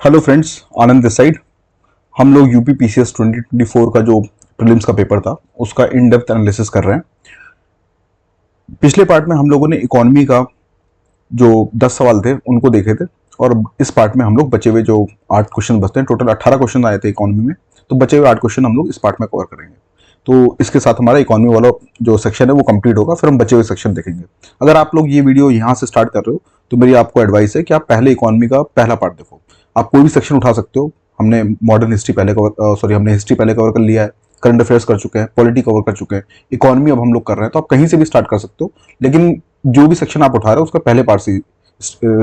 Hello friends, Anand this side. हम लोग UP PCS 2024 का जो प्रीलिम्स का पेपर था उसका इन डेप्थ एनालिसिस कर रहे हैं। पिछले पार्ट में हम लोगों ने इकोनॉमी का जो 10 सवाल थे उनको देखे थे, और इस पार्ट में हम लोग बचे हुए जो 8 क्वेश्चन बचते हैं, टोटल 18 क्वेश्चन आए थे इकोनॉमी में, तो बचे हुए 8 क्वेश्चन हम लोग इस पार्ट में कवर करेंगे। तो इसके साथ हमारा इकोनॉमी वाला जो सेक्शन है वो कंप्लीट होगा, फिर हम बचे हुए सेक्शन देखेंगे। अगर आप लोग ये वीडियो यहाँ से स्टार्ट कर रहे हो तो मेरी आपको एडवाइस है कि आप पहले इकोनॉमी का पहला पार्ट देखो। आप कोई भी सेक्शन उठा सकते हो। हमने मॉडर्न हिस्ट्री पहले कवर हमने हिस्ट्री पहले कवर कर लिया है, करंट अफेयर्स कर चुके हैं, पॉलिटी कवर कर चुके हैं, इकोनॉमी अब हम लोग कर रहे हैं, तो आप कहीं से भी स्टार्ट कर सकते हो। लेकिन जो भी सेक्शन आप उठा रहे हो उसका पहले पार्ट से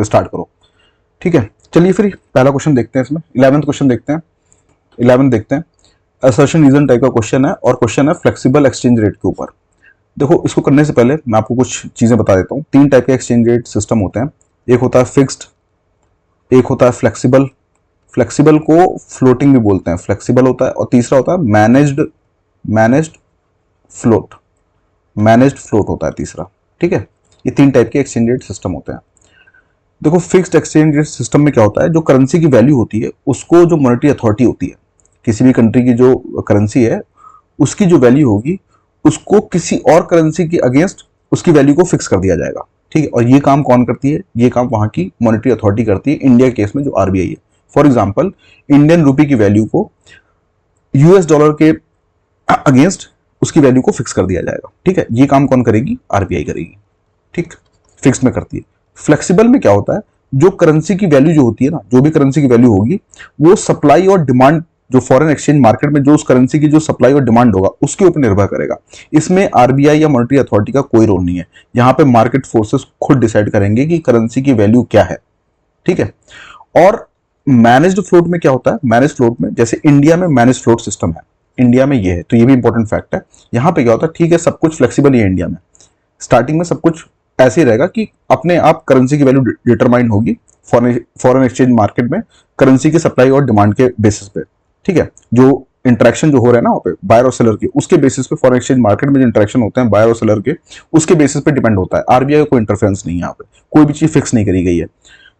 स्टार्ट करो, ठीक है। चलिए फिर पहला क्वेश्चन देखते हैं। इसमें 11th क्वेश्चन देखते हैं। 11 देखते हैं। असर्शन रीजन टाइप का क्वेश्चन है, और क्वेश्चन है फ्लेक्सिबल एक्सचेंज रेट के ऊपर। देखो, इसको करने से पहले मैं आपको कुछ चीजें बता देता हूँ। 3 टाइप के एक्सचेंज रेट सिस्टम होते हैं। एक होता है फिक्स्ड, एक होता है फ्लेक्सिबल, फ्लेक्सिबल को फ्लोटिंग भी बोलते हैं, फ्लेक्सिबल होता है, और तीसरा होता है मैनेज्ड फ्लोट, मैनेज्ड फ्लोट होता है तीसरा, ठीक है। ये 3 टाइप के एक्सचेंज रेट सिस्टम होते हैं। देखो, फिक्स्ड एक्सचेंज रेट सिस्टम में क्या होता है, जो करेंसी की वैल्यू होती है उसको जो मॉनेटरी अथॉरिटी होती है, किसी भी कंट्री की जो करेंसी है उसकी जो वैल्यू होगी उसको किसी और करेंसी के अगेंस्ट उसकी वैल्यू को फिक्स कर दिया जाएगा, ठीक है। और ये काम कौन करती है? ये काम वहां की मॉनेटरी अथॉरिटी करती है, इंडिया के केस में जो आरबीआई है। फॉर एग्जाम्पल, इंडियन रूपी की वैल्यू को यूएस डॉलर के अगेंस्ट उसकी वैल्यू को फिक्स कर दिया जाएगा, ठीक है। ये काम कौन करेगी? आरबीआई करेगी, ठीक। फिक्स में करती है। फ्लेक्सिबल में क्या होता है, जो करेंसी की वैल्यू जो होती है ना, जो भी करेंसी की वैल्यू होगी वो सप्लाई और डिमांड, जो फॉरेन एक्सचेंज मार्केट में जो उस करेंसी की जो सप्लाई और डिमांड होगा उसके ऊपर निर्भर करेगा। इसमें आरबीआई या मॉनेटरी अथॉरिटी का कोई रोल नहीं है। यहाँ पे मार्केट फोर्सेस खुद डिसाइड करेंगे कि करेंसी की वैल्यू क्या है, ठीक है। और मैनेज्ड फ्लोट में क्या होता है? मैनेज फ्लोट में, जैसे इंडिया में मैनेज फ्लोट सिस्टम है, इंडिया में ये है, तो ये भी इंपॉर्टेंट फैक्ट है। यहाँ पे क्या होता है, ठीक है, सब कुछ फ्लेक्सिबल ही है इंडिया में। स्टार्टिंग में सब कुछ ऐसे ही रहेगा कि अपने आप करेंसी की वैल्यू डिटरमाइन होगी फॉरेन एक्सचेंज मार्केट में करेंसी की सप्लाई और डिमांड के बेसिस पे, ठीक है। जो इंटरेक्शन जो हो रहा है ना वहाँ पे बायर और सेलर के, उसके बेसिस पे फॉरेन एक्सचेंज मार्केट में जो इंटरेक्शन होते हैं बायर और सेलर के, उसके बेसिस पे डिपेंड होता है। आरबीआई का कोई इंटरफेरेंस नहीं है यहाँ पे, कोई भी चीज फिक्स नहीं करी गई है।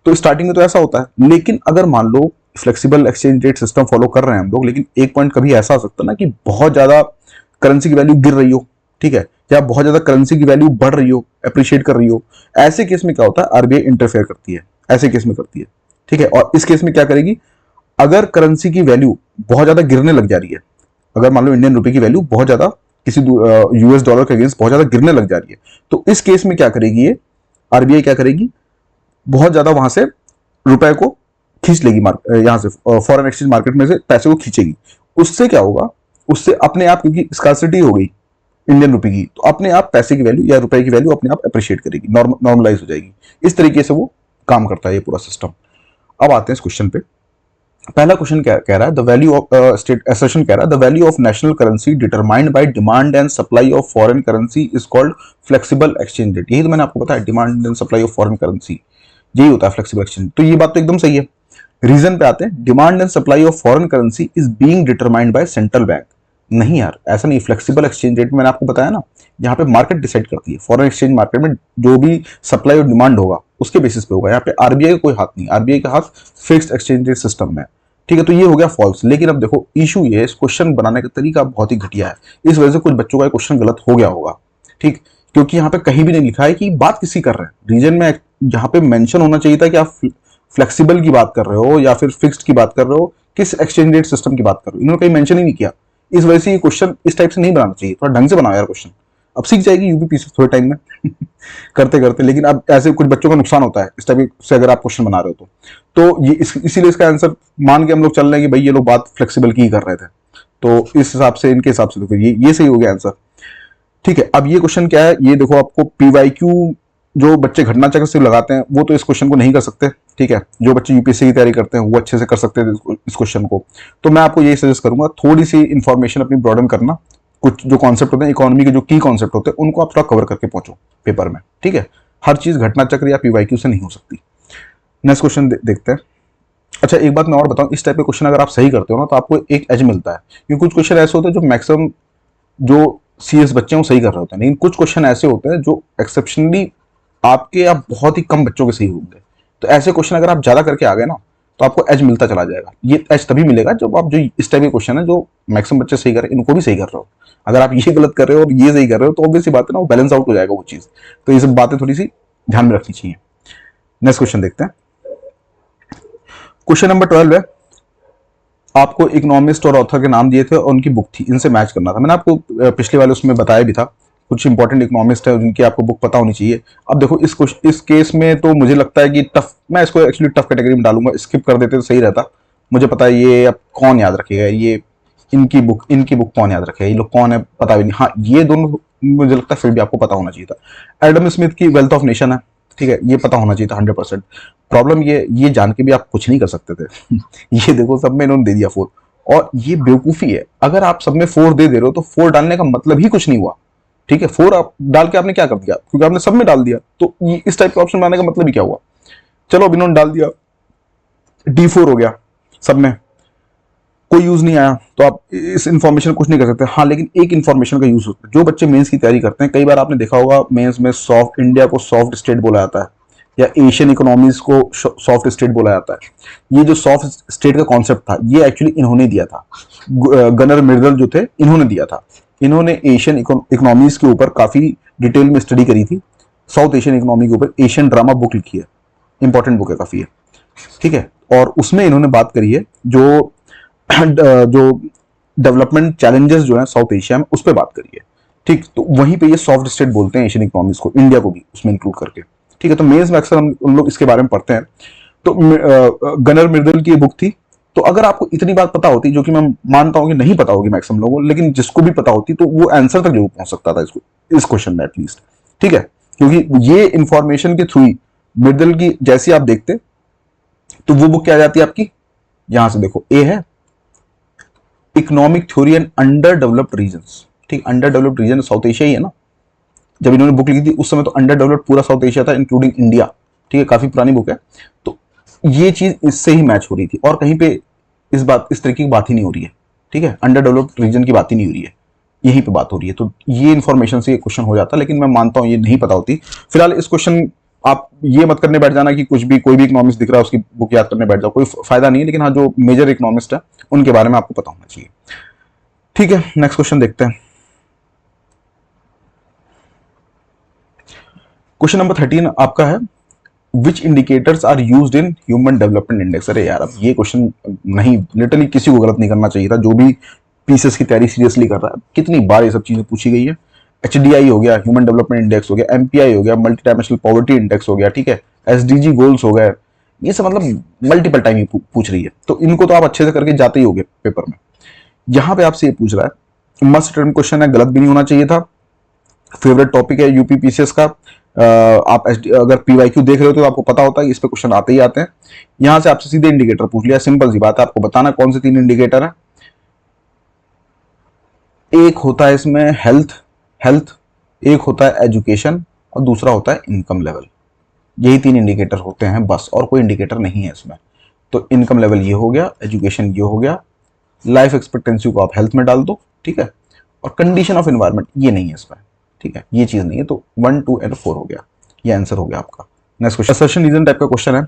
तो स्टार्टिंग में तो ऐसा होता है, लेकिन अगर मान लो flexible exchange rate system follow कर रहे हैं हम लोग, लेकिन एक पॉइंट कभी ऐसा हो सकता है ना कि बहुत ज्यादा करेंसी की वैल्यू गिर रही हो, ठीक है, या बहुत ज्यादा करेंसी की वैल्यू बढ़ रही हो, अप्रिशिएट कर रही हो, ऐसे केस में क्या होता है, आरबीआई इंटरफेयर करती है, ऐसे केस में करती है, ठीक है। और इस केस में क्या करेगी, अगर करेंसी की वैल्यू बहुत ज्यादा गिरने लग जा रही है, अगर मान लो इंडियन रुपए की वैल्यू बहुत ज्यादा किसी यूएस डॉलर के अगेंस्ट बहुत ज्यादा गिरने लग जा रही है, तो इस केस में क्या करेगी ये आरबीआई, क्या करेगी, बहुत ज्यादा वहां से रुपए को खींच लेगी, यहां से फॉरेन एक्सचेंज मार्केट में से पैसे को खींचेगी। उससे क्या होगा, उससे अपने आप, क्योंकि स्कार्सिटी हो गई इंडियन रुपए की, तो अपने आप पैसे की वैल्यू या रुपए की वैल्यू अपने आप अप्रिशिएट करेगी, नॉर्मलाइज हो जाएगी। इस तरीके से वो काम करता है ये पूरा सिस्टम। अब आते हैं इस क्वेश्चन पे। पहला क्वेश्चन क्या कह रहा है, the value of state assertion कह रहा है, the value of national currency determined by demand and supply of foreign currency is called flexible exchange rate. यही तो मैंने आपको बताया, demand and supply of foreign currency, यही होता है फ्लेक्सिबल एक्सचेंज। तो ये बात तो एकदम सही है। रीजन पे आते हैं, demand and supply of foreign currency is being determined by central bank. नहीं यार, ऐसा नहीं। फ्लेक्सिबल एक्सचेंज रेट में मैंने आपको बताया ना, यहाँ पे मार्केट डिसाइड करती है, फॉरेन एक्सचेंज मार्केट में जो भी सप्लाई और डिमांड होगा उसके बेसिस पे होगा। यहाँ पे आरबीआई का कोई हाथ नहीं, आरबीआई का हाथ फिक्स्ड एक्सचेंज रेट सिस्टम में, ठीक है। तो ये हो गया फॉल्स। लेकिन अब देखो, इशू ये है, इस क्वेश्चन बनाने का तरीका बहुत ही घटिया है, इस वजह से कुछ बच्चों का क्वेश्चन गलत हो गया होगा, ठीक। क्योंकि यहाँ पे कहीं भी नहीं लिखा है कि बात किसी कर रहे हैं। रीजन में जहां पे मेंशन होना चाहिए था कि आप फ्लेक्सिबल की बात कर रहे हो या फिर फिक्स्ड की बात कर रहे हो, किस एक्सचेंज रेट सिस्टम की बात कर रहे हो, इन्होंने कहीं मेंशन ही नहीं किया। इस वजह से ये क्वेश्चन इस टाइप से नहीं बनाना चाहिए, थोड़ा ढंग से बनाओ यार क्वेश्चन। अब सीख जाएगी यूपीपीसी थोड़े टाइम में करते करते। लेकिन अब ऐसे कुछ बच्चों का नुकसान होता है इस टाइप से अगर आप क्वेश्चन बना रहे हो तो ये इसीलिए इसका आंसर मान के हम लोग चल रहे हैं कि भाई ये लोग बात फ्लेक्सिबल की ही कर रहे थे, तो इस हिसाब से, इनके हिसाब से तो फिर ये सही हो गया आंसर, ठीक है। अब ये क्वेश्चन क्या है, ये देखो, आपको पीवाईक्यू जो बच्चे घटना चक्र से लगाते हैं वो तो इस क्वेश्चन को नहीं कर सकते, ठीक है। जो बच्चे यूपीएससी की तैयारी करते हैं वो अच्छे से कर सकते हैं इस क्वेश्चन को। तो मैं आपको यही सजेस्ट करूंगा, थोड़ी सी इंफॉर्मेशन अपनी ब्रॉडन करना, कुछ जो कॉन्सेप्ट होते हैं इकोनॉमी के, जो की कॉन्सेप्ट होते हैं, उनको आप थोड़ा कवर करके पहुंचो पेपर में, ठीक है। हर चीज घटना चक्र या पीवाईक्यू से नहीं हो सकती। नेक्स्ट क्वेश्चन देखते हैं। अच्छा, एक बात मैं और बताऊं, इस टाइप के क्वेश्चन अगर आप सही करते हो ना तो आपको एक एज मिलता है, क्योंकि कुछ क्वेश्चन ऐसे होते हैं जो मैक्सिमम जो सीएस बच्चे हैं वो सही कर रहे होते हैं, लेकिन कुछ क्वेश्चन ऐसे होते हैं जो एक्सेप्शनली आपके या बहुत ही कम बच्चों के सही होंगे। तो ऐसे क्वेश्चन अगर आप ज्यादा करके आ गए ना, तो आपको एज मिलता चला जाएगा। ये एज तभी मिलेगा जब आप जो इस टाइप के क्वेश्चन है जो मैक्सिमम बच्चे सही कर रहे हैं इनको भी सही कर रहे हो। अगर आप ये गलत कर रहे हो और ये सही कर रहे हो तो ऑब्वियसली बात है ना, वो बैलेंस आउट हो जाएगा वो चीज। तो ये सब बातें थोड़ी सी ध्यान में रखनी चाहिए। नेक्स्ट क्वेश्चन देखते हैं। क्वेश्चन नंबर 12 है, आपको इकोनॉमिस्ट और ऑथर के नाम दिए थे और उनकी बुक थी, इनसे मैच करना था। मैंने आपको पिछले वाले उसमें बताया भी था, कुछ इंपॉर्टेंट इकोनॉमिस्ट है जिनकी आपको बुक पता होनी चाहिए। अब देखो इस केस में तो मुझे लगता है कि टफ, मैं इसको एक्चुअली टफ कैटेगरी में डालूंगा, स्किप कर देते तो सही रहता। मुझे पता है ये अब कौन याद रखेगा, ये इनकी बुक कौन याद रखेगा, ये लोग कौन है पता भी नहीं। हाँ ये दोनों मुझे लगता है फिर भी आपको पता होना चाहिए था। एडम स्मिथ की वेल्थ ऑफ नेशन है, ठीक है, ये पता होना चाहिए था 100%। प्रॉब्लम ये जान के भी आप कुछ नहीं कर सकते थे ये देखो सब में इन्होंने दे दिया 4, और ये बेवकूफी है। अगर आप सब में 4 दे रहे हो तो 4 डालने का मतलब ही कुछ नहीं हुआ, ठीक है। 4 आप डाल के आपने क्या कर दिया, क्योंकि आपने सब में डाल दिया, तो ये इस टाइप का ऑप्शन बनाने का मतलब ही क्या हुआ। चलो अब इन्होंने डाल दिया, D4 हो गया, सब में कोई यूज नहीं आया, तो आप इस इंफॉर्मेशन कुछ नहीं कर सकते। हाँ लेकिन एक इंफॉर्मेशन का यूज होता है। जो बच्चे मेंस की तैयारी करते हैं, कई बार आपने देखा होगा मेंस में सॉफ्ट, इंडिया को सॉफ्ट स्टेट बोला जाता है, या एशियन इकोनॉमीज को सॉफ्ट स्टेट बोला जाता है। ये जो सॉफ्ट स्टेट का कॉन्सेप्ट था ये एक्चुअली इन्होंने दिया था, गनर मिर्दल जो थे इन्होंने दिया था। इन्होंने एशियन इकोनॉमीज के ऊपर काफी डिटेल में स्टडी करी थी, साउथ एशियन इकोनॉमी के ऊपर एशियन ड्रामा बुक लिखी है, इंपॉर्टेंट बुक है काफी है, ठीक है। और उसमें इन्होंने बात करी है जो डेवलपमेंट चैलेंजेस जो है साउथ एशिया में, उस पर बात करी है, ठीक। तो वहीं पे ये सॉफ्ट स्टेट बोलते हैं एशियन इकोनॉमीज को, इंडिया को भी उसमें इंक्लूड करके, ठीक है। तो मेंस में अक्सर हम उन लोग इसके बारे में पढ़ते हैं। तो गनर मिर्दल की बुक थी। तो अगर आपको इतनी बात पता होती, जो कि मैं मानता हूं कि नहीं पता होगी मैक्सिमम लोगों को, लेकिन जिसको भी पता होती तो वो आंसर तक जरूर पहुंच सकता था इसको, इस क्वेश्चन में एटलीस्ट, ठीक है। क्योंकि ये इंफॉर्मेशन के थ्रू ही मिर्दल की जैसी आप देखते तो वो बुक क्या आ जाती है आपकी, यहां से देखो, ए है economic theory and underdeveloped regions, ठीक। Underdeveloped region South Asia ही है ना। जब इन्होंने बुक लिखी थी उस समय तो अंडर डेवलप्ड पूरा साउथ एशिया था इंक्लूडिंग इंडिया, ठीक है, काफी पुरानी बुक है। तो ये चीज इससे ही मैच हो रही थी, और कहीं पे इस तरीके की बात ही नहीं हो रही है, ठीक है। अंडर डेवलप्ड रीजन की बात ही नहीं हो रही है, यहीं पे बात हो रही है। तो ये इन्फॉर्मेशन से ये क्वेश्चन हो जाता, लेकिन मैं मानता हूं ये नहीं पता होती। फिलहाल इस क्वेश्चन आप ये मत करने बैठ जाना कि कुछ भी कोई भी इकोनॉमिस्ट दिख रहा है उसकी बुक याद करने बैठ जाओ, कोई फायदा नहीं है। लेकिन हाँ जो मेजर इकोनॉमिस्ट है उनके बारे में आपको पता होना चाहिए, ठीक है। नेक्स्ट क्वेश्चन देखते हैं। क्वेश्चन नंबर 13 आपका है, which indicators are used in human development index. अरे यार अब ये क्वेश्चन नहीं, लिटरली किसी को गलत नहीं करना चाहिए था, जो भी पीसीएस की तैयारी सीरियसली कर रहा है। कितनी बार ये सब चीजें पूछी गई है। HDI हो गया, ह्यूमन डेवलपमेंट इंडेक्स हो गया, MPI हो गया, मल्टी डायमेंशनल पॉवर्टी इंडेक्स हो गया, ठीक है, SDG गोल्स हो गए, ये सब मतलब मल्टीपल टाइम ही पूछ रही है। तो इनको तो आप अच्छे से करके जाते ही होगे पेपर में। यहां पे आपसे ये पूछ रहा है, मस्ट रिटन क्वेश्चन है, गलत भी नहीं होना चाहिए था, फेवरेट टॉपिक है यूपी पीसीएस का। आप अगर पीवाईक्यू देख रहे हो तो आपको पता होता है कि इस पे क्वेश्चन आते ही आते हैं। यहां से आपसे सीधे इंडिकेटर पूछ लिया, सिंपल सी बात है, आपको बताना कौन से 3 इंडिकेटर है। एक होता है इसमें हेल्थ, एक होता है एजुकेशन, और दूसरा होता है इनकम लेवल। यही 3 इंडिकेटर होते हैं बस, और कोई इंडिकेटर नहीं है इसमें। तो इनकम लेवल ये हो गया, एजुकेशन ये हो गया, लाइफ एक्सपेक्टेंसी को आप हेल्थ में डाल दो, ठीक है, और कंडीशन ऑफ एनवायरनमेंट ये नहीं है इसमें, ठीक है, ये चीज नहीं है। तो 1, 2 और 4 हो गया, ये आंसर हो गया आपका। Next question assertion reason type का क्वेश्चन है,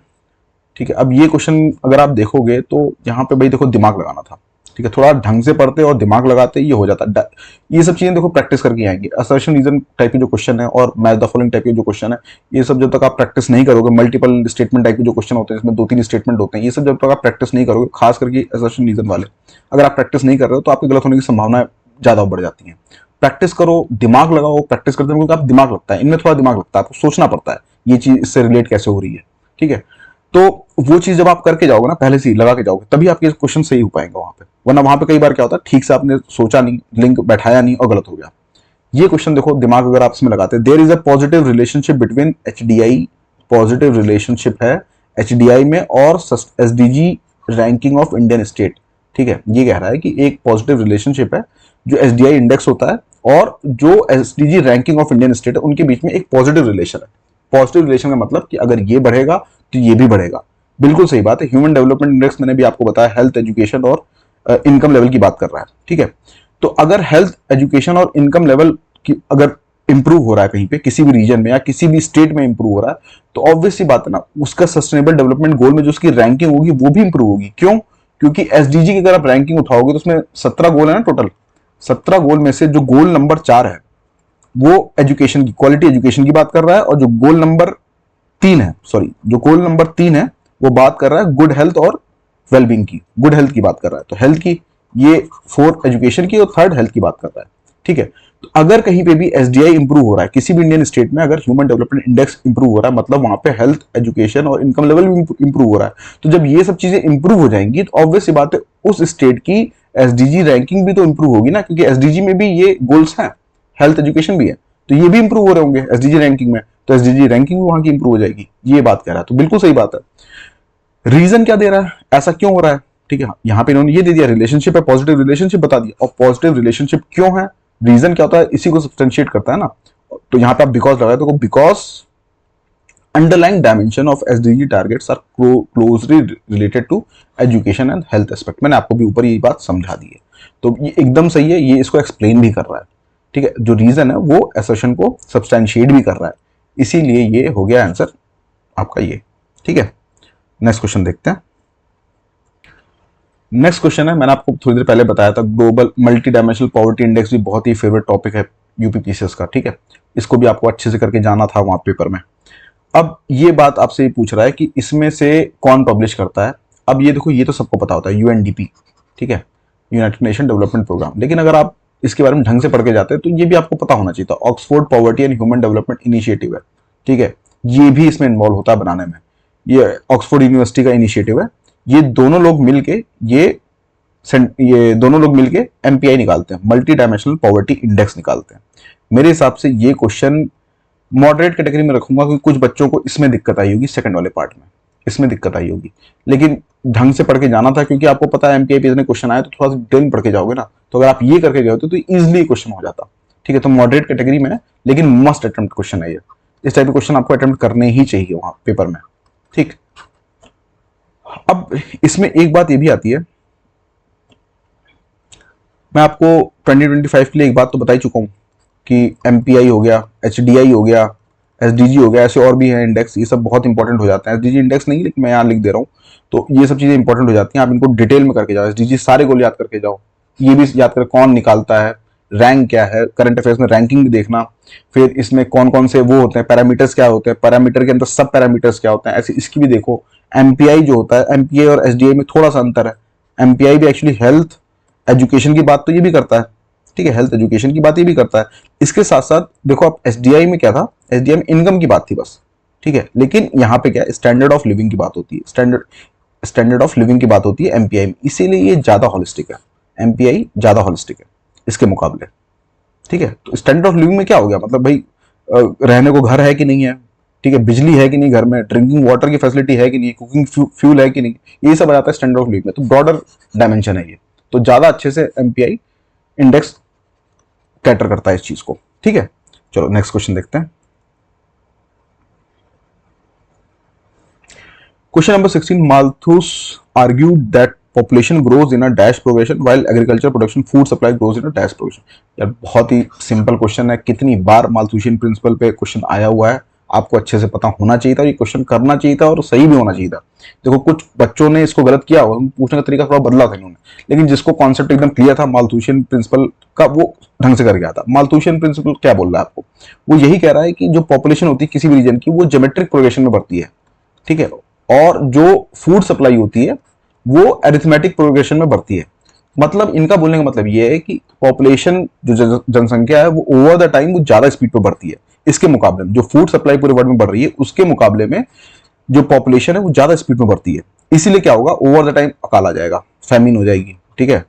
ठीक है। अब ये क्वेश्चन अगर आप देखोगे तो यहाँ पे भाई देखो दिमाग लगाना था, ठीक है, थोड़ा ढंग से पढ़ते और दिमाग लगाते ये हो जाता। ये सब चीजें देखो प्रैक्टिस करके आएंगे। असर्शन रीजन टाइप के जो क्वेश्चन है और मैच द फॉलोइंग टाइप के जो क्वेश्चन है, ये सब जब तक आप प्रैक्टिस नहीं करोगे, मल्टीपल स्टेटमेंट टाइप के जो क्वेश्चन होते हैं इसमें 2-3 स्टेटमेंट होते हैं, ये सब जब तक आप प्रैक्टिस नहीं करोगे, खास करके असर्शन रीजन वाले अगर आप प्रैक्टिस नहीं कर रहे हो तो आपके गलत होने की संभावना ज्यादा बढ़ जाती है। प्रैक्टिस करो, दिमाग लगाओ, प्रैक्टिस करते हैं आप दिमाग लगता है, इनमें थोड़ा दिमाग लगता है, आपको सोचना पड़ता है ये चीज इससे रिलेट कैसे हो रही है, ठीक है। तो वो चीज जब आप करके जाओगे ना, पहले से ही लगा के जाओगे, तभी आपके क्वेश्चन सही हो पाएंगे वहां पे। वरना वहां पे कई बार क्या होता है, ठीक से आपने सोचा नहीं, लिंक बैठाया नहीं और गलत हो गया। ये क्वेश्चन देखो दिमाग अगर आप इसमें लगाते हैं, there is a positive relationship between HDI, positive relationship है HDI में और SDG ranking of Indian state, ठीक है। ये कह रहा है कि एक पॉजिटिव रिलेशनशिप है जो SDI इंडेक्स होता है और जो SDG ranking of Indian state है, उनके बीच में एक पॉजिटिव रिलेशन है। पॉजिटिव रिलेशन का मतलब कि अगर ये बढ़ेगा तो ये भी बढ़ेगा। बिल्कुल सही बात है। ह्यूमन डेवलपमेंट इंडेक्स मैंने भी आपको बताया हेल्थ, एजुकेशन और इनकम लेवल की बात कर रहा है, ठीक है। तो अगर हेल्थ, एजुकेशन और इनकम लेवल की अगर इंप्रूव हो रहा है कहीं पे, किसी भी रीजन में या किसी भी स्टेट में इंप्रूव हो रहा है, तो ऑब्वियस सी बात है ना, उसका सस्टेनेबल डेवलपमेंट गोल में जो उसकी रैंकिंग होगी वो भी इंप्रूव होगी। क्यों? क्योंकि एसडीजी की अगर आप रैंकिंग उठाओगे तो उसमें 17 गोल है ना टोटल। 17 गोल में से जो गोल नंबर 4 है वो एजुकेशन की, क्वालिटी एजुकेशन की बात कर रहा है, और जो गोल नंबर 3 है, सॉरी, जो गोल नंबर 3 है वो बात कर रहा है गुड हेल्थ और वेलबींग की, गुड हेल्थ की बात कर रहा है। तो हेल्थ की, ये 4 एजुकेशन की, और 3rd हेल्थ की बात कर रहा है। ठीक है, तो अगर कहीं पे भी एसडीआई इंप्रूव हो रहा है, किसी भी इंडियन स्टेट में अगर ह्यूमन डेवलपमेंट इंडेक्स इंप्रूव हो रहा है, मतलब वहां पे हेल्थ, एजुकेशन और इनकम लेवल भी इंप्रूव हो रहा है। तो जब ये सब चीजें इंप्रूव हो जाएंगी तो ऑब्वियस सी बात है उस स्टेट की एसडीजी रैंकिंग भी तो इंप्रूव होगी ना, क्योंकि एसडीजी में भी ये गोल्स हैं, हेल्थ एजुकेशन भी है, तो ये भी इंप्रूव हो रहे होंगे एसडीजी रैंकिंग में, तो एसडीजी रैंकिंग भी वहां की इंप्रूव हो जाएगी। ये बात कह रहा है, तो बिल्कुल सही बात है। रीजन क्या दे रहा है, ऐसा क्यों हो रहा है? ठीक है, यहां पे इन्होंने ये दे दिया, रिलेशनशिप है, पॉजिटिव रिलेशनशिप बता दिया, और पॉजिटिव रिलेशनशिप क्यों है, रीजन क्या होता है, इसी को सब्सटेंशिएट करता है ना। तो यहां पे आप बिकॉज लगाए तो because underlying dimension of SDG targets are closely related to education and health aspect. मैंने आपको भी ऊपर ये बात समझा दी है, तो ये एकदम सही है, ये इसको एक्सप्लेन भी कर रहा है। ठीक है, जो रीजन है वो एसर्शन को सब्सटेंशिएट भी कर रहा है, इसीलिए ये हो गया आंसर आपका ये। ठीक है, नेक्स्ट क्वेश्चन देखते हैं। नेक्स्ट क्वेश्चन है, मैंने आपको थोड़ी देर पहले बताया था, global multi dimensional poverty index भी बहुत ही फेवरेट टॉपिक है यूपीपीसीएस का। ठीक है, इसको भी आपको अच्छे से करके जाना था वहां पेपर में। अब ये बात आपसे पूछ रहा है कि इसमें से कौन पब्लिश करता है। अब ये देखो, ये तो सबको पता होता है, यूएनडीपी, ठीक है, यूनाइटेड नेशन डेवलपमेंट प्रोग्राम। लेकिन अगर आप इसके बारे में ढंग से पढ़ के जाते हैं तो ये भी आपको पता होना चाहिए था, Oxford poverty and human development initiative है। ठीक है, ये भी इसमें इन्वॉल्व होता है बनाने में, ये ऑक्सफोर्ड यूनिवर्सिटी का इनिशिएटिव है। ये दोनों लोग मिलके ये दोनों लोग मिलके एमपीआई निकालते हैं, मल्टी डायमेंशनल पॉवर्टी इंडेक्स निकालते हैं। मेरे हिसाब से ये क्वेश्चन मॉडरेट कैटेगरी में रखूंगा, क्योंकि कुछ बच्चों को इसमें दिक्कत आई होगी, सेकंड वाले पार्ट में इसमें दिक्कत आई होगी, लेकिन ढंग से पढ़ के जाना था, क्योंकि आपको पता है एमपीआई पेज में क्वेश्चन आया तो थोड़ा सा डिटेल में पढ़ के जाओगे ना, तो अगर आप ये करके गए होते तो इजिली क्वेश्चन हो जाता। ठीक है, तो मॉडरेट कैटेगरी में है, लेकिन मस्ट अटेम्प्ट क्वेश्चन है ये, इस टाइप के क्वेश्चन आपको अटेम्प्ट करने ही चाहिए वहां पेपर में। ठीक, अब इसमें एक बात ये भी आती है, मैं आपको 2025 के लिए एक बात तो बता ही चुका हूं कि एमपीआई हो गया, एचडीआई हो गया, एसडीजी हो गया, ऐसे और भी हैं इंडेक्स, ये सब बहुत इंपॉर्टेंट हो जाते हैं। एसडीजी इंडेक्स नहीं, लेकिन मैं यहाँ लिख दे रहा हूँ, तो ये सब चीजें इंपॉर्टेंट हो जाती हैं, आप इनको डिटेल में करके जाओ, एसडीजी सारे गोल याद करके जाओ, ये भी याद कर कौन निकालता है, रैंक क्या है, करंट अफेयर्स में रैंकिंग भी देखना, फिर इसमें कौन कौन से वो होते हैं, पैरामीटर्स क्या होते हैं, पैरामीटर के अंदर सब पैरामीटर्स क्या होते हैं, ऐसे इसकी भी देखो। एमपीआई जो होता है, एमपीआई और एसडीआई में थोड़ा सा अंतर है, एमपीआई भी एक्चुअली हेल्थ एजुकेशन की बात तो ये भी करता है, ठीक है, हेल्थ एजुकेशन की बात ये भी करता है। इसके साथ साथ देखो, आप एसडीआई में क्या था, एसडीआई में इनकम की बात थी बस, ठीक है, लेकिन यहाँ पे क्या है, स्टैंडर्ड ऑफ लिविंग की बात होती है, स्टैंडर्ड ऑफ लिविंग की बात होती है एमपीआई में, इसीलिए ये ज्यादा होलिस्टिक है, एमपीआई ज्यादा होलिस्टिक है इसके मुकाबले। ठीक है, तो स्टैंडर्ड ऑफ लिविंग में क्या हो गया, मतलब भाई रहने को घर है कि नहीं है, ठीक है, बिजली है कि नहीं घर में, ड्रिंकिंग वाटर की फैसिलिटी है कि नहीं, कुकिंग फ्यूल है कि नहीं, ये सब आ जाता है स्टैंडर्ड ऑफ लिविंग में, तो ब्रॉडर डायमेंशन है ये, तो ज्यादा अच्छे से एमपीआई इंडेक्स कैटर करता है इस चीज को। ठीक है, चलो नेक्स्ट क्वेश्चन देखते हैं। Question number 16, Malthus argued that population grows in a dash progression while agriculture production food supply grows in a dash progression. यार बहुत ही सिंपल क्वेश्चन है, कितनी बार माल्थुसियन प्रिंसिपल पे क्वेश्चन आया हुआ है, आपको अच्छे से पता होना चाहिए था, ये क्वेश्चन करना चाहिए था और सही भी होना चाहिए था। देखो कुछ बच्चों ने इसको गलत किया होगा, पूछने का तरीका थोड़ा बदला था इन्होंने, लेकिन जिसको कॉन्सेप्ट एकदम क्लियर था माल्थुसियन प्रिंसिपल का, वो ढंग से कर गया था। माल्थुसियन प्रिंसिपल क्या बोल रहा है आपको, वो यही कह रहा है कि जो पॉपुलेशन होती है किसी भी रीजन की, वो ज्योमेट्रिक प्रोग्रेशन में बढ़ती है, ठीक है, और जो फूड सप्लाई होती है वो अरिथमेटिक प्रोग्रेशन में बढ़ती है। मतलब इनका बोलने का मतलब ये है कि पॉपुलेशन जो जनसंख्या है वो ओवर द टाइम वो ज्यादा स्पीड पे बढ़ती है, इसके मुकाबले में जो फूड सप्लाई पूरे वर्ल्ड में बढ़ रही है उसके मुकाबले में जो पॉपुलेशन है वो ज्यादा स्पीड में बढ़ती है। इसीलिए क्या होगा, ओवर द टाइम अकाल आ जाएगा, फैमिन हो जाएगी, ठीक है,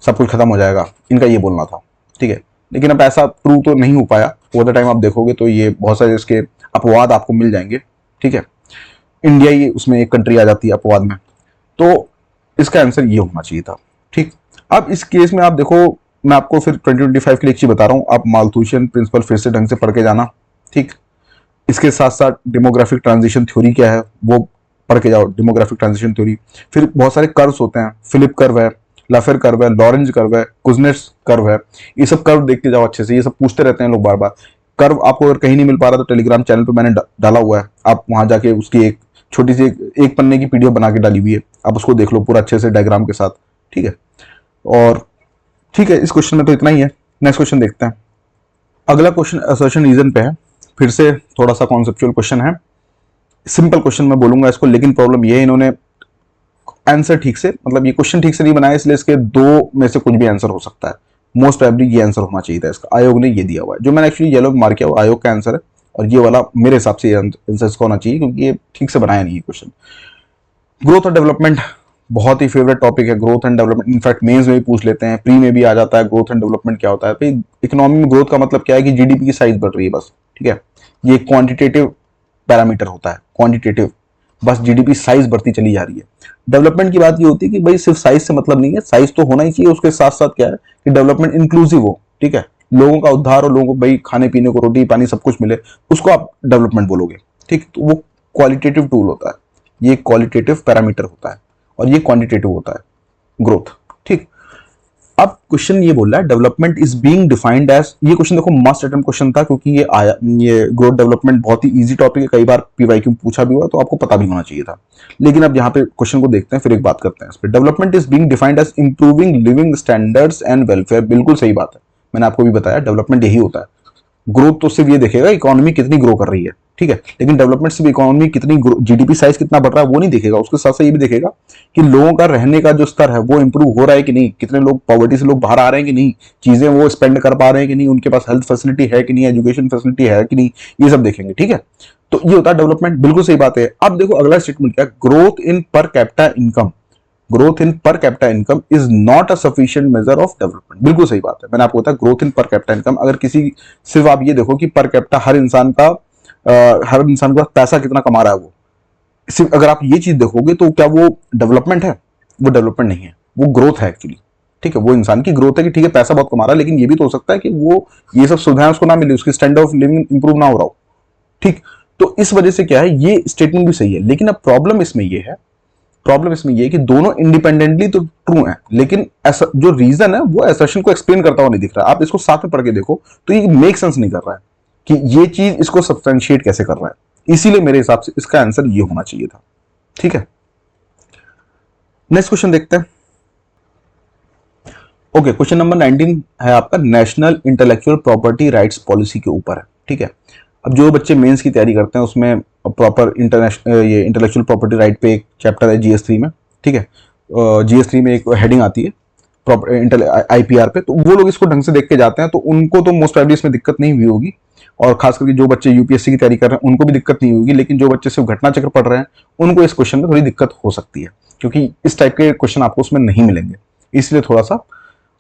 सब कुछ खत्म हो जाएगा, इनका ये बोलना था। ठीक है, लेकिन अब ऐसा प्रूव तो नहीं हो पाया, ओवर द टाइम आप देखोगे तो ये बहुत सारे इसके अपवाद आपको मिल जाएंगे। ठीक है, इंडिया ये उसमें एक कंट्री आ जाती है अपवाद में, तो इसका आंसर ये होना चाहिए था। ठीक, अब इस केस में आप देखो, मैं आपको फिर 2025 के लिए एक चीज बता रहा हूं, आप माल्थुसियन प्रिंसिपल फिर से ढंग से पढ़ के जाना। ठीक, इसके साथ साथ डेमोग्राफिक ट्रांजिशन थ्योरी क्या है वो पढ़ के जाओ, डेमोग्राफिक ट्रांजिशन थ्योरी। फिर बहुत सारे कर्व्स होते हैं, फिलिप कर्व है, लाफेर कर्व है, लॉरेंज कर्व है, कुजनेट्स कर्व है, ये सब कर्व देख के जाओ अच्छे से, ये सब पूछते रहते हैं लोग बार बार। कर्व आपको अगर कहीं नहीं मिल पा रहा तो टेलीग्राम चैनल पे मैंने डाला हुआ है, आप वहां जाके उसकी एक छोटी सी एक पन्ने की पीडीएफ बना के डाली हुई है, आप उसको देख लो पूरा अच्छे से डायग्राम के साथ, ठीक है। और ठीक है, इस क्वेश्चन में तो इतना ही है। नेक्स्ट क्वेश्चन देखते हैं। अगला क्वेश्चन असर्शन रीजन पे है, फिर से थोड़ा सा कॉन्सेप्चुअल क्वेश्चन है, सिंपल क्वेश्चन मैं बोलूंगा इसको, लेकिन प्रॉब्लम ये है इन्होंने आंसर ठीक से, मतलब ये क्वेश्चन ठीक से नहीं बनाया, इसलिए इसके दो में से कुछ भी आंसर हो सकता है। मोस्ट प्रोबेबली ये आंसर होना चाहिए था इसका, आयोग ने ये दिया हुआ है, जो मैंने एक्चुअली येलो मार्क किया वो आयोग का आंसर है, और ये वाला मेरे हिसाब से आंसर इसका होना चाहिए, क्योंकि ये ठीक से बनाया नहीं है क्वेश्चन। ग्रोथ और डेवलपमेंट बहुत ही फेवरेट टॉपिक है, growth and development, in fact mains में भी पूछ लेते हैं, प्री में भी आ जाता है ग्रोथ एंड डेवलपमेंट क्या होता है। भाई इकोनॉमी में ग्रोथ का मतलब क्या है कि जीडीपी की साइज बढ़ रही है बस, ठीक है। ये क्वांटिटेटिव पैरामीटर होता है, क्वांटिटेटिव, बस जीडीपी साइज बढ़ती चली जा रही है। डेवलपमेंट की बात ये होती है कि भाई सिर्फ साइज से मतलब नहीं है, साइज तो होना ही चाहिए, उसके साथ साथ क्या है कि डेवलपमेंट इंक्लूसिव हो, ठीक है, लोगों का उद्धार हो, लोगों को भाई खाने पीने को रोटी पानी सब कुछ मिले, उसको आप डेवलपमेंट बोलोगे, ठीक। तो वो क्वालिटेटिव टूल होता है, ये क्वालिटेटिव पैरामीटर होता है, और ये क्वांटिटेटिव होता है ग्रोथ, ठीक। अब क्वेश्चन ये बोल रहा है development is being defined as, ये क्वेश्चन देखो मस्ट अटेम्प्ट क्वेश्चन था, क्योंकि ये आया, ये ग्रोथ डेवलपमेंट बहुत ही इजी टॉपिक है, कई बार पीवाईक्यू पूछा भी हुआ, तो आपको पता भी होना चाहिए था। लेकिन अब यहाँ पे क्वेश्चन को देखते हैं, फिर एक बात करते हैं इस पर। Development is being defined as improving living standards and welfare, बिल्कुल सही बात है, मैंने आपको भी बताया डेवलपमेंट यही होता है। ग्रोथ तो सिर्फ ये देखेगा इकोनॉमी कितनी ग्रो कर रही है, ठीक है, लेकिन डेवलपमेंट सिर्फ इकोनॉमी कितनी, जीडीपी साइज कितना बढ़ रहा है वो नहीं देखेगा, उसके साथ साथ ये भी देखेगा कि लोगों का रहने का जो स्तर है वो इंप्रूव हो रहा है कि नहीं, कितने लोग पॉवर्टी से लोग बाहर आ रहे हैं कि नहीं, चीजें वो स्पेंड कर पा रहे हैं कि नहीं, उनके पास हेल्थ फैसिलिटी है कि नहीं, एजुकेशन फैसिलिटी है कि नहीं, ये सब देखेंगे, ठीक है। तो ये होता है डेवलपमेंट, बिल्कुल सही बात है। अब देखो अगला स्टेटमेंट क्या, growth in per capita income, growth in per capita income is not a sufficient measure of development, बिल्कुल सही बात है, मैंने आपको बताया growth in per capita income, अगर किसी, सिर्फ आप ये देखो कि पर कैपिटा हर इंसान के पास पैसा कितना कमा रहा है, वो सिर्फ अगर आप ये चीज देखोगे तो क्या वो डेवलपमेंट है? वो डेवलपमेंट नहीं है, वो ग्रोथ है एक्चुअली, ठीक है। वो इंसान की ग्रोथ है कि ठीक है पैसा बहुत कमा रहा है, लेकिन ये भी तो हो सकता है कि वो ये सब सुविधाएं उसको ना मिले, उसकी स्टैंडर्ड ऑफ लिविंग इंप्रूव ना हो रहा हो, ठीक। तो इस वजह से क्या है, ये स्टेटमेंट भी सही है, लेकिन अब प्रॉब्लम इसमें ये है, प्रॉब्लम इसमें ये है कि दोनों इंडिपेंडेंटली तो ट्रू है, लेकिन ऐसा जो रीजन है वो असर्शन को एक्सप्लेन करता हुआ नहीं दिख रहा है। आप इसको साथ में पढ़ के देखो तो ये मेक सेंस नहीं कर रहा है कि ये चीज इसको सब्सटेंशिएट कैसे कर रहा है, इसीलिए मेरे हिसाब से इसका आंसर ये होना चाहिए था, ठीक है। नेक्स्ट क्वेश्चन देखते हैं। ओके, क्वेश्चन नंबर 19 है आपका, national intellectual property rights policy के ऊपर है, ठीक है। अब जो बच्चे मेंस की तैयारी करते हैं उसमें प्रॉपर इंटरनेशनल ये इंटेलेक्चुअल प्रॉपर्टी राइट पे एक चैप्टर है GS3 में, ठीक है। GS3 में एक हेडिंग आती है IPR पे, तो वो लोग इसको ढंग से देख के जाते हैं, तो उनको तो मोस्ट प्रोबेबली इसमें दिक्कत नहीं हुई होगी, और खास करके जो बच्चे यूपीएससी की तैयारी कर रहे हैं उनको भी दिक्कत नहीं होगी, लेकिन जो बच्चे सिर्फ घटना चक्र पढ़ रहे हैं उनको इस क्वेश्चन में थोड़ी दिक्कत हो सकती है, क्योंकि इस टाइप के क्वेश्चन आपको उसमें नहीं मिलेंगे, इसलिए थोड़ा सा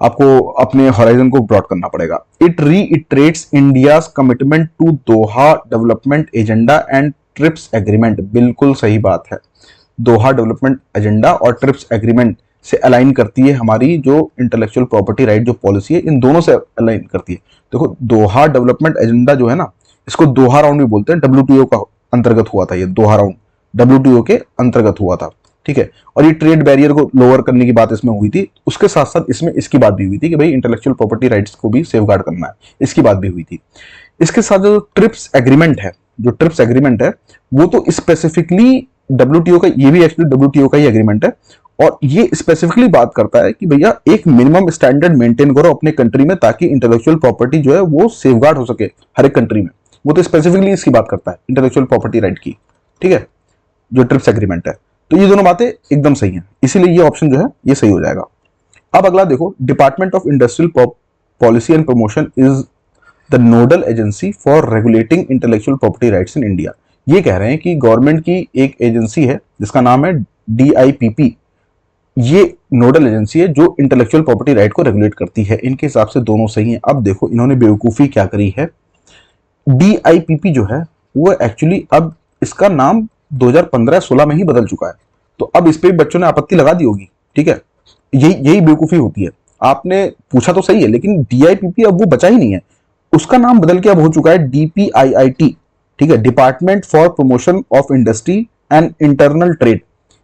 आपको अपने हॉराइजन को ब्रॉड करना पड़ेगा। It reiterates India's commitment to Doha development agenda and TRIPS agreement, बिल्कुल सही बात है। दोहा डेवलपमेंट एजेंडा और ट्रिप्स एग्रीमेंट से अलाइन करती है हमारी जो इंटेलेक्चुअल प्रॉपर्टी राइट जो पॉलिसी है, इन दोनों से अलाइन करती है। देखो दोहा डेवलपमेंट एजेंडा जो है ना, इसको दोहा राउंड भी बोलते हैं, WTO का अंतर्गत हुआ था ये दोहा राउंड, WTO के अंतर्गत हुआ था, ठीक है। और ये ट्रेड बैरियर को लोअर करने की बात इसमें हुई थी, उसके साथ साथ इसमें इसकी बात भी हुई थी कि भाई इंटेलेक्चुअल प्रॉपर्टी राइट्स को भी सेफगार्ड करना है, इसकी बात भी हुई थी। इसके साथ जो ट्रिप्स एग्रीमेंट है, जो ट्रिप्स एग्रीमेंट है वो तो स्पेसिफिकली WTO का, ये भी एक्चुअली WTO का ही एग्रीमेंट है, और ये स्पेसिफिकली बात करता है कि भैया एक मिनिमम स्टैंडर्ड मेंटेन करो अपने कंट्री में, ताकि इंटेलेक्चुअल प्रॉपर्टी जो है वो सेफगार्ड हो सके हर एक कंट्री में, वो तो स्पेसिफिकली इसकी बात करता है इंटेलेक्चुअल प्रॉपर्टी राइट की, ठीक है, जो ट्रिप्स एग्रीमेंट है। तो ये दोनों बातें एकदम सही हैं, इसीलिए ये ऑप्शन जो है ये सही हो जाएगा। अब अगला देखो, department of industrial policy and promotion is the nodal agency for regulating intellectual property rights in India. ये कह रहे हैं कि गवर्नमेंट की एक एजेंसी है जिसका नाम है DIPP, ये नोडल एजेंसी है जो इंटेलेक्चुअल प्रॉपर्टी राइट को रेगुलेट करती है। इनके हिसाब से दोनों सही हैं। अब देखो इन्होंने बेवकूफ़ी क्या करी है, DIPP जो है वो एक्चुअली अब इसका नाम 2015-16 में ही बदल चुका है, तो अब इस पे बच्चों ने आपत्ति लगा दी होगी, ठीक है। यही बेवकूफ़ी होती है, आपने पूछा तो सही है लेकिन DIPP अब वो बचा ही नहीं है, उसका नाम बदल के अब हो चुका है DPIIT, ठीक है, department for promotion of industry and internal trade,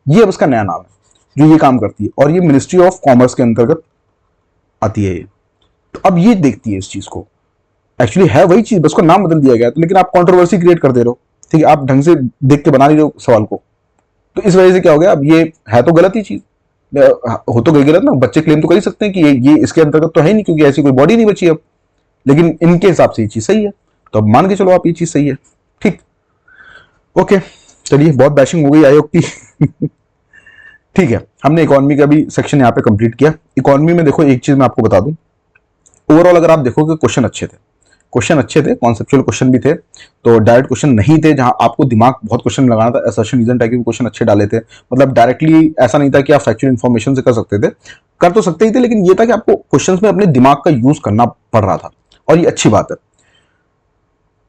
ये अब इसका नया नाम है जो ये काम करती है, और ये मिनिस्ट्री ऑफ कॉमर्स के अंतर्गत आती है ये। तो अब ये देखती है इस चीज को, एक्चुअली है वही चीज, बस को नाम बदल दिया गया है, तो लेकिन आप कंट्रोवर्सी क्रिएट कर दे रहे हो, ठीक है, आप ढंग से देख के बना नहीं रहे हो सवाल को, तो इस वजह से क्या हो गया, अब ये है तो गलत ही चीज, हो तो गई गलत ना, बच्चे क्लेम तो कर ही सकते हैं कि ये इसके अंतर्गत तो है ही नहीं, क्योंकि ऐसी कोई बॉडी नहीं बची अब, लेकिन इनके हिसाब से ये चीज सही है, तो अब मान के चलो आप ये चीज सही है, ठीक, ओके, चलिए बहुत बैशिंग हो गई आयोग की ठीक है, हमने इकोनॉमी का भी सेक्शन यहाँ पे कंप्लीट किया। इकोनॉमी में देखो एक चीज मैं आपको बता दूं, ओवरऑल अगर आप देखोगे क्वेश्चन अच्छे थे, क्वेश्चन अच्छे थे, कॉन्सेप्चुअल क्वेश्चन भी थे, तो डायरेक्ट क्वेश्चन नहीं थे जहां आपको दिमाग बहुत क्वेश्चन लगाना था, असर्शन रीजन टाइप के क्वेश्चन अच्छे डाले थे, मतलब डायरेक्टली ऐसा नहीं था कि आप फैक्चुअल इन्फॉर्मेशन से कर सकते थे, कर तो सकते ही थे, लेकिन ये था कि आपको क्वेश्चंस में अपने दिमाग का यूज करना पड़ रहा था, और ये अच्छी बात है।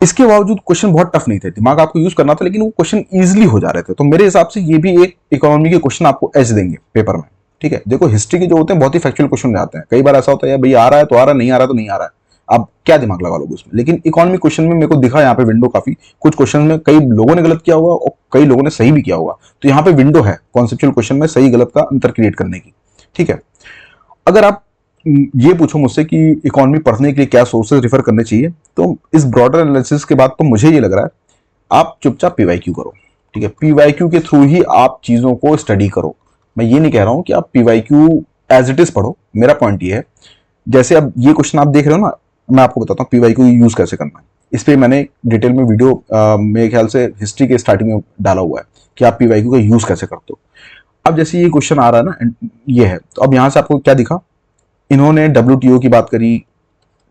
इसके बावजूद क्वेश्चन बहुत टफ नहीं थे, दिमाग आपको यूज करना था, लेकिन वो क्वेश्चन इजीली हो जा रहे थे, तो मेरे हिसाब से ये भी एक इकोनॉमी के क्वेश्चन आपको एज देंगे पेपर में, ठीक है। देखो हिस्ट्री के जो होते हैं बहुत ही फैक्चुअल क्वेश्चन आते हैं, कई बार ऐसा होता है भाई आ रहा है तो आ रहा है, नहीं आ रहा तो नहीं आ रहा है, आप क्या दिमाग लगा लोगे उसमें, लेकिन इकोनॉमी क्वेश्चन में मेरे को दिखा यहाँ पे विंडो काफी, कुछ क्वेश्चन में कई लोगों ने गलत किया होगा और कई लोगों ने सही भी किया होगा, तो यहाँ पे विंडो है कॉन्सेप्चुअल क्वेश्चन में सही गलत का अंतर क्रिएट करने की, ठीक है। अगर आप ये पूछो मुझसे कि इकोनॉमी पढ़ने के लिए क्या सोर्सेज रेफर करने चाहिए, तो इस ब्रॉडर एनालिसिस के बाद तो मुझे ये लग रहा है आप चुपचाप पीवाईक्यू करो, ठीक है, पीवाईक्यू के थ्रू ही आप चीजों को स्टडी करो। मैं ये नहीं कह रहा हूं कि आप पीवाईक्यू एज इट इज पढ़ो, मेरा पॉइंट ये है, जैसे अब ये क्वेश्चन आप देख रहे हो ना, मैं आपको बताता हूँ पीवाईक्यू यूज कैसे करना है, इस पर मैंने डिटेल में वीडियो मेरे ख्याल से हिस्ट्री के स्टार्टिंग में डाला हुआ है कि आप पीवाईक्यू का यूज कैसे करते हो। अब जैसे ये क्वेश्चन आ रहा है ना, ये है, तो अब यहां से आपको क्या दिखा, इन्होंने WTO की बात करी,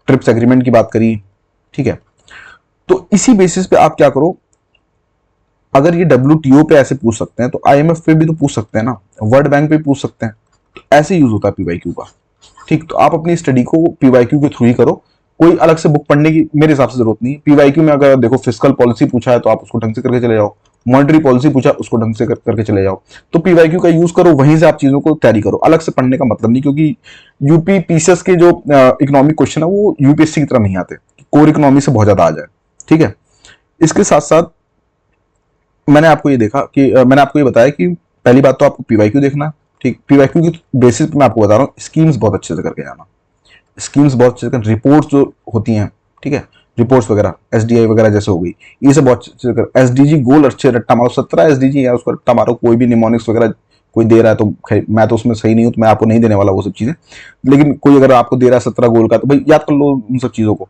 ट्रिप्स एग्रीमेंट की बात करी, ठीक है, तो इसी बेसिस पे आप क्या करो, अगर ये WTO पे ऐसे पूछ सकते हैं तो IMF पे भी तो पूछ सकते हैं ना, वर्ल्ड बैंक पे पूछ सकते हैं, तो ऐसे यूज होता है पीवाईक्यू का, ठीक, तो आप अपनी स्टडी को पीवाईक्यू के थ्रू ही करो, कोई अलग से बुक पढ़ने की मेरे हिसाब से जरूरत नहीं है। पीवाईक्यू में अगर देखो फिस्कल पॉलिसी पूछा है तो आप उसको ढंग से करके चले जाओ, मॉनेटरी पॉलिसी पूछा उसको ढंग से करके चले जाओ, तो पीवाईक्यू का यूज करो, वहीं से आप चीजों को तैयारी करो, अलग से पढ़ने का मतलब नहीं, क्योंकि यूपी पीसीएस के जो इकोनॉमिक क्वेश्चन है वो यूपीएससी की तरह नहीं आते, कोर इकोनॉमी से बहुत ज्यादा आ जाए, ठीक है। इसके साथ साथ मैंने आपको ये देखा कि मैंने आपको ये बताया कि पहली बात तो आपको पीवाईक्यू देखना है, ठीक, पीवाईक्यू की बेसिस पे मैं आपको बता रहा हूँ, स्कीम्स बहुत अच्छे से करके जाना, स्कीम्स बहुत अच्छे से, रिपोर्ट्स जो होती हैं, ठीक है, रिपोर्ट्स वगैरह SDI वगैरह जैसे हो गई, ये सब बहुत अच्छे से कर, SDG गोल अच्छे रट्टा मारो, 17 SDG है उसको रट्टा मारो, कोई भी निमोनिक्स वगैरह कोई दे रहा है तो मैं तो उसमें सही नहीं हूँ, तो मैं आपको नहीं देने वाला वो सब चीजें, लेकिन कोई अगर आपको दे रहा है 17 गोल का तो भाई याद कर लो उन सब चीजों को,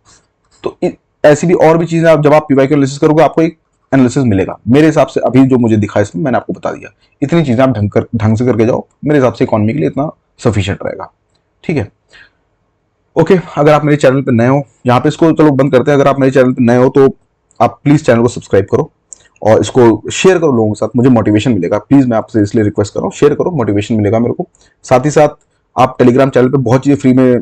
तो ऐसी भी और भी चीजें आप जब आप पीवाईक्यू एनालिसिस करोगे आपको एक एनालिसिस मिलेगा, मेरे हिसाब से अभी जो मुझे दिखा इसमें मैंने आपको बता दिया, इतनी चीजें आप ढंग से करके जाओ, मेरे हिसाब से इकोनॉमी के लिए इतना सफिशिएंट रहेगा, ठीक है। ओके, अगर आप मेरे चैनल पे नए हो, यहाँ पे इसको चलो बंद करते हैं, अगर आप मेरे चैनल पे नए हो तो आप प्लीज चैनल को सब्सक्राइब करो और इसको शेयर करो लोगों के साथ, मुझे मोटिवेशन मिलेगा, प्लीज मैं आपसे इसलिए रिक्वेस्ट कर रहा हूँ, शेयर करो, मोटिवेशन मिलेगा मेरे को। साथ ही साथ आप टेलीग्राम चैनल पे बहुत चीजें फ्री में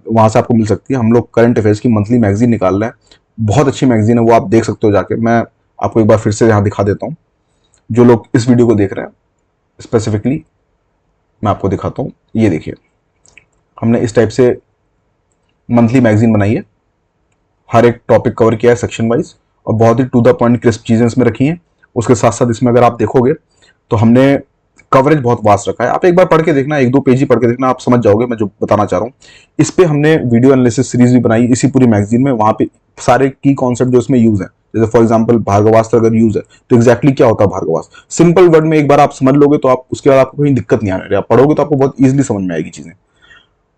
वहां से आपको मिल सकती है, हम लोग करंट अफेयर्स की मंथली मैगजीन निकाल रहे हैं, बहुत अच्छी मैगजीन है वो, आप देख सकते हो जाके, मैं आपको एक बार फिर से यहाँ दिखा देता हूँ, जो लोग इस वीडियो को देख रहे हैं स्पेसिफिकली मैं आपको दिखाता हूँ, ये देखिए हमने इस टाइप से मंथली मैगजीन बनाई है, हर एक टॉपिक कवर किया है सेक्शन वाइज, और बहुत ही टू द पॉइंट क्रिस्प चीजें इसमें रखी हैं। उसके साथ साथ इसमें अगर आप देखोगे तो हमने कवरेज बहुत वास्ट रखा है, आप एक बार पढ़ के देखना, 1-2 पेज ही पढ़ के देखना, आप समझ जाओगे मैं जो बताना चाह रहा हूँ। इस पे हमने वीडियो एनालिसिस सीरीज भी बनाई इसी पूरी मैगजीन में, वहां पे सारे की कॉन्सेप्ट जो इसमें यूज है, जैसे फॉर एग्जाम्पल भार्गवास्त्र अगर यूज है तो एक्जैक्टली क्या होता है भार्गवास्त्र, सिंपल वर्ड में एक बार आप समझ लोगे तो आप उसके बाद आपको कोई दिक्कत नहीं आने वाली, आप पढ़ोगे तो आपको बहुत ईजिली समझ में आएगी चीजें।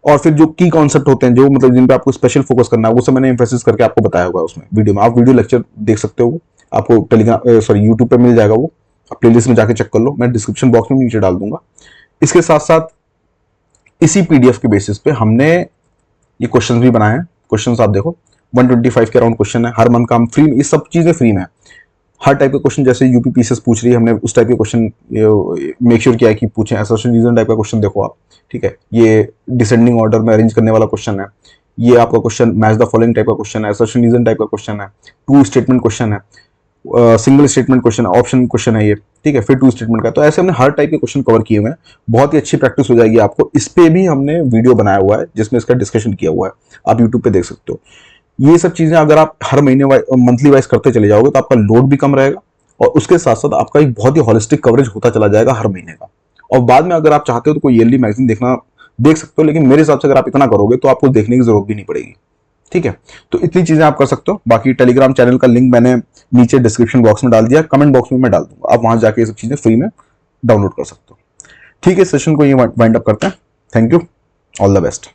और फिर जो की कॉन्सेप्ट होते हैं जो मतलब जिन पे आपको स्पेशल फोकस करना है वो सब मैंने एम्फेसिस करके आपको बताया होगा उसमें वीडियो में, आप वीडियो लेक्चर देख सकते हो, आपको टेलीग्राम सॉरी यूट्यूब पे मिल जाएगा, वो आप प्लेलिस्ट में जाके चेक कर लो, मैं डिस्क्रिप्शन बॉक्स में नीचे डाल दूंगा। इसके साथ साथ इसी PDF के बेसिस पे हमने ये क्वेश्चन भी बनाए हैं, क्वेश्चन आप देखो 125 के अराउंड क्वेश्चन है, हर मंथ का हम फ्री में, ये सब चीजें फ्री में है, हर टाइप के क्वेश्चन, जैसे यूपी पीसीएस पूछ रही है हमने उस टाइप के क्वेश्चन मेक श्योर किया है कि पूछें, एसोसिएशन रीजन टाइप का क्वेश्चन देखो आप, ठीक है, ये डिसेंडिंग ऑर्डर में अरेंज करने वाला क्वेश्चन है, ये आपका question match the following type का क्वेश्चन है, एसोसिएशन रीजन टाइप का क्वेश्चन है, 2 स्टेटमेंट क्वेश्चन है, सिंगल स्टेटमेंट क्वेश्चन है, ऑप्शन क्वेश्चन है ये, ठीक है, फिर 2 स्टेटमेंट का, तो ऐसे हमने हर टाइप के क्वेश्चन कवर किए हुए हैं, बहुत ही अच्छी प्रैक्टिस हो जाएगी आपको। इस पे भी हमने वीडियो बनाया हुआ है जिसमें इसका डिस्कशन किया हुआ है, आप यूट्यूब पे देख सकते हो। ये सब चीजें अगर आप हर महीने मंथली वाइज करते चले जाओगे तो आपका लोड भी कम रहेगा, और उसके साथ साथ आपका एक बहुत ही होलिस्टिक कवरेज होता चला जाएगा हर महीने का। और बाद में अगर आप चाहते हो तो कोई ईयरली मैगजीन देखना देख सकते हो, लेकिन मेरे हिसाब से अगर आप इतना करोगे तो आपको देखने की जरूरत भी नहीं पड़ेगी, ठीक है, तो इतनी चीजें आप कर सकते हो। बाकी टेलीग्राम चैनल का लिंक मैंने नीचे डिस्क्रिप्शन बॉक्स में डाल दिया, कमेंट बॉक्स में मैं डाल दूंगा, आप वहां जाके ये सब चीजें फ्री में डाउनलोड कर सकते हो। ठीक है, सेशन को ये वाइंड अप करते हैं। Thank you, all the best.